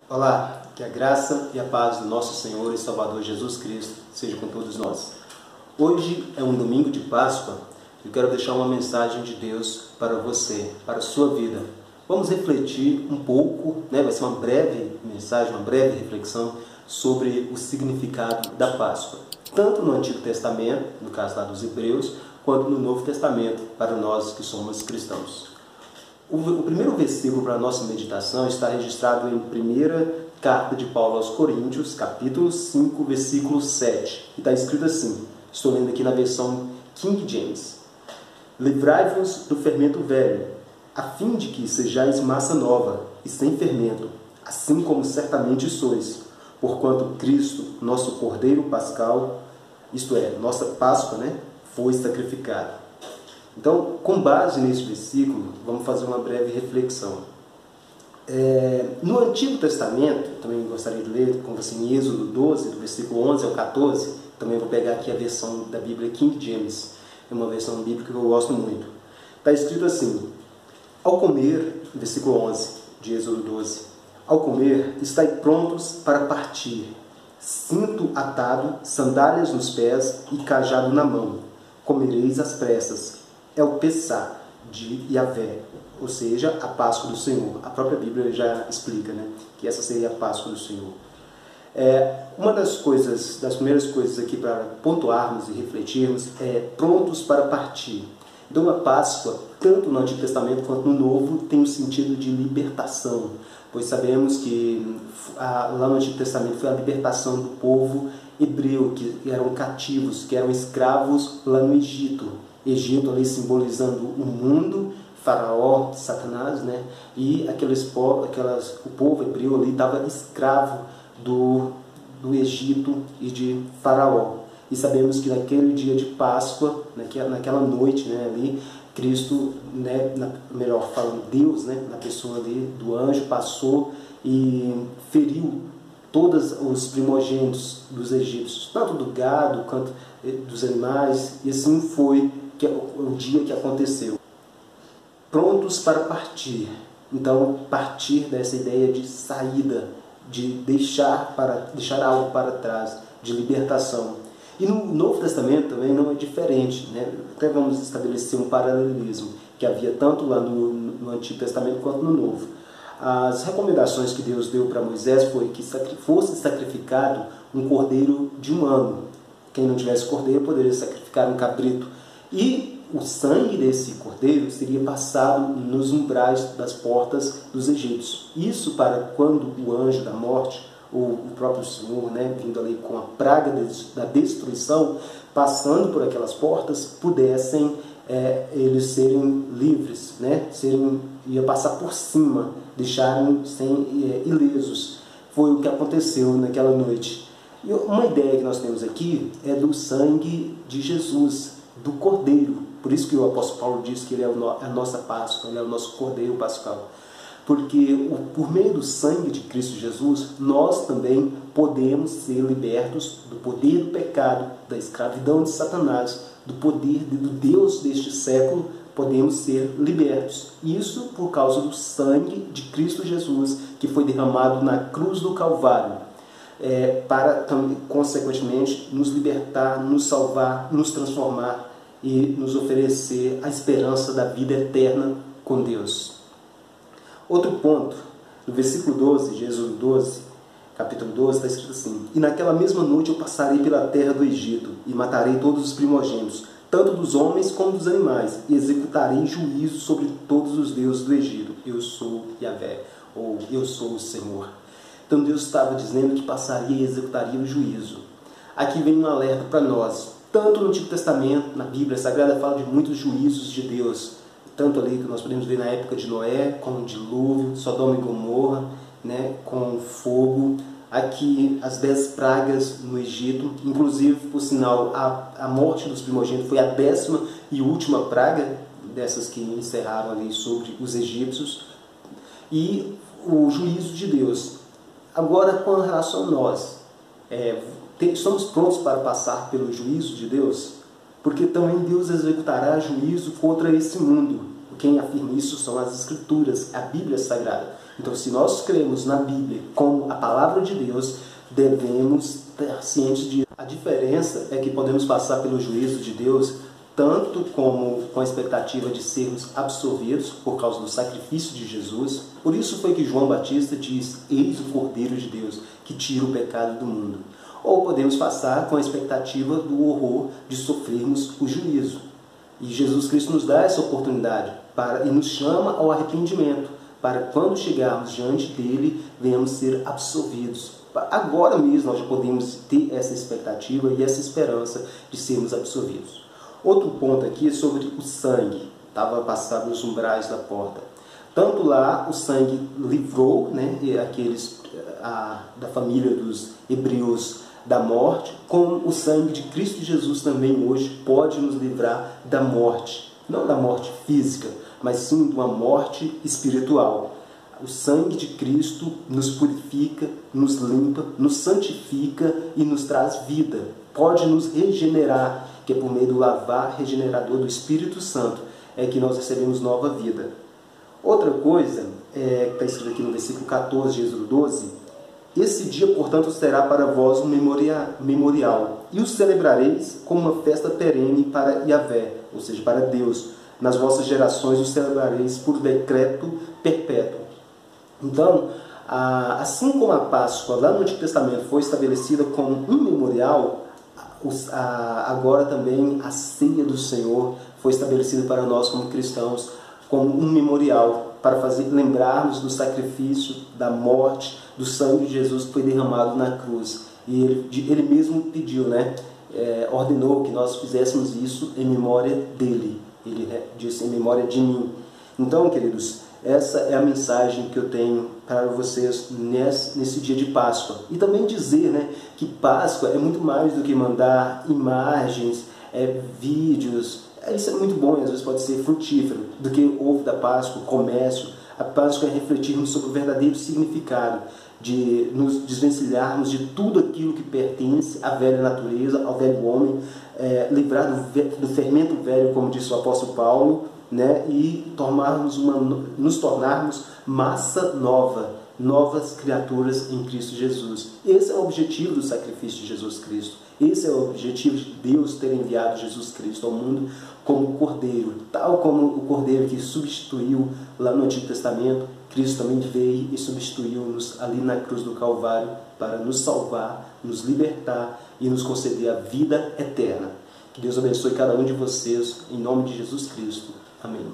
Olá, que a graça e a paz do nosso Senhor e Salvador Jesus Cristo seja com todos nós. Hoje é um domingo de Páscoa e eu quero deixar uma mensagem de Deus para você, para a sua vida. Vamos refletir um pouco, vai ser uma breve mensagem, uma breve reflexão sobre o significado da Páscoa. Tanto no Antigo Testamento, no caso lá dos Hebreus, quanto no Novo Testamento, para nós que somos cristãos. O primeiro versículo para a nossa meditação está registrado em primeira carta de Paulo aos Coríntios, capítulo 5, versículo 7. E está escrito assim, estou lendo aqui na versão King James. Livrai-vos do fermento velho, a fim de que sejais massa nova e sem fermento, assim como certamente sois, porquanto Cristo, nosso Cordeiro Pascal, isto é, nossa Páscoa, foi sacrificado. Então, com base nesse versículo, vamos fazer uma breve reflexão. No Antigo Testamento, também gostaria de ler com você em Êxodo 12, do versículo 11 ao 14, também vou pegar aqui a versão da Bíblia King James, é uma versão bíblica que eu gosto muito. Está escrito assim, ao comer, versículo 11 de Êxodo 12, ao comer, estai prontos para partir, cinto atado, sandálias nos pés e cajado na mão, comereis às pressas. É o Pessá de Yahvé, ou seja, a Páscoa do Senhor. A própria Bíblia já explica que essa seria a Páscoa do Senhor. Uma das primeiras coisas aqui para pontuarmos e refletirmos é prontos para partir. Então a Páscoa, tanto no Antigo Testamento quanto no Novo, tem o sentido de libertação, pois sabemos que lá no Antigo Testamento foi a libertação do povo hebreu, que eram cativos, que eram escravos lá no Egito. Egito ali simbolizando o mundo, Faraó, Satanás, e o povo hebreu ali estava escravo do Egito e de Faraó. E sabemos que naquele dia de Páscoa, naquela noite ali, Cristo, melhor falando, Deus, na pessoa ali do anjo, passou e feriu todos os primogênitos dos egípcios, tanto do gado quanto dos animais, e assim foi o dia que aconteceu. Prontos para partir. Então, partir dessa ideia de saída, de deixar algo para trás, de libertação. E no Novo Testamento também não é diferente. Até vamos estabelecer um paralelismo que havia tanto lá no Antigo Testamento quanto no Novo. As recomendações que Deus deu para Moisés foi que fosse sacrificado um cordeiro de um ano. Quem não tivesse cordeiro poderia sacrificar um cabrito. E o sangue desse cordeiro seria passado nos umbrais das portas dos egípcios. Isso para quando o anjo da morte, ou o próprio Senhor, vindo ali com a praga da destruição, passando por aquelas portas, pudessem eles serem livres, ia passar por cima, deixarem ilesos. Foi o que aconteceu naquela noite. E uma ideia que nós temos aqui é do sangue de Jesus, do Cordeiro. Por isso que o apóstolo Paulo diz que ele é a nossa Páscoa, ele é o nosso Cordeiro Pascal. Porque por meio do sangue de Cristo Jesus, nós também podemos ser libertos do poder do pecado, da escravidão de Satanás, do poder do Deus deste século, podemos ser libertos. Isso por causa do sangue de Cristo Jesus, que foi derramado na cruz do Calvário, para, consequentemente, nos libertar, nos salvar, nos transformar e nos oferecer a esperança da vida eterna com Deus. Outro ponto, no versículo 12, de Êxodo 12, capítulo 12, está escrito assim, e naquela mesma noite eu passarei pela terra do Egito e matarei todos os primogênitos, tanto dos homens como dos animais, e executarei juízo sobre todos os deuses do Egito. Eu sou Yahvé, ou eu sou o Senhor. Então Deus estava dizendo que passaria e executaria o juízo. Aqui vem um alerta para nós. Tanto no Antigo Testamento, na Bíblia Sagrada, fala de muitos juízos de Deus. Tanto ali que nós podemos ver na época de Noé, com o dilúvio, Sodoma e Gomorra, com fogo. Aqui as 10 pragas no Egito. Inclusive, por sinal, a morte dos primogênitos foi a 10ª e última praga dessas que encerraram ali sobre os egípcios. E o juízo de Deus. Agora, com relação a nós, estamos prontos para passar pelo juízo de Deus? Porque também Deus executará juízo contra esse mundo. Quem afirma isso são as Escrituras, a Bíblia Sagrada. Então, se nós cremos na Bíblia como a palavra de Deus, devemos estar cientes disso. A diferença é que podemos passar pelo juízo de Deus tanto como com a expectativa de sermos absolvidos por causa do sacrifício de Jesus. Por isso foi que João Batista diz: eis o Cordeiro de Deus, que tira o pecado do mundo. Ou podemos passar com a expectativa do horror de sofrermos o juízo. E Jesus Cristo nos dá essa oportunidade e nos chama ao arrependimento, para quando chegarmos diante dele, venhamos ser absolvidos. Agora mesmo nós já podemos ter essa expectativa e essa esperança de sermos absolvidos. Outro ponto aqui é sobre o sangue. Estava passado nos umbrais da porta. Tanto lá o sangue livrou, né, aqueles da família dos hebreus da morte, como o sangue de Cristo Jesus também hoje pode nos livrar da morte. Não da morte física, mas sim de uma morte espiritual. O sangue de Cristo nos purifica, nos limpa, nos santifica e nos traz vida. Pode nos regenerar, que é por meio do lavar regenerador do Espírito Santo é que nós recebemos nova vida. Outra coisa, que está escrito aqui no versículo 14 de Êxodo 12, esse dia, portanto, será para vós um memorial, e o celebrareis como uma festa perene para Yahvé, ou seja, para Deus. Nas vossas gerações o celebrareis por decreto perpétuo. Então, assim como a Páscoa lá no Antigo Testamento foi estabelecida como um memorial, agora também a ceia do Senhor foi estabelecida para nós como cristãos como um memorial, para lembrarmos do sacrifício, da morte, do sangue de Jesus que foi derramado na cruz. E ele mesmo pediu, ordenou que nós fizéssemos isso em memória dele. Ele disse: em memória de mim. Então, queridos, essa é a mensagem que eu tenho para vocês nesse dia de Páscoa. E também dizer, que Páscoa é muito mais do que mandar imagens, vídeos. Isso é muito bom e às vezes pode ser frutífero, do que o ovo da Páscoa, o comércio. A Páscoa é refletirmos sobre o verdadeiro significado de nos desvencilharmos de tudo aquilo que pertence à velha natureza, ao velho homem, livrar do fermento velho, como disse o apóstolo Paulo, e nos tornarmos massa nova, novas criaturas em Cristo Jesus. Esse é o objetivo do sacrifício de Jesus Cristo. Esse é o objetivo de Deus ter enviado Jesus Cristo ao mundo como Cordeiro. Tal como o Cordeiro que substituiu lá no Antigo Testamento, Cristo também veio e substituiu-nos ali na cruz do Calvário para nos salvar, nos libertar e nos conceder a vida eterna. Que Deus abençoe cada um de vocês, em nome de Jesus Cristo. Amém.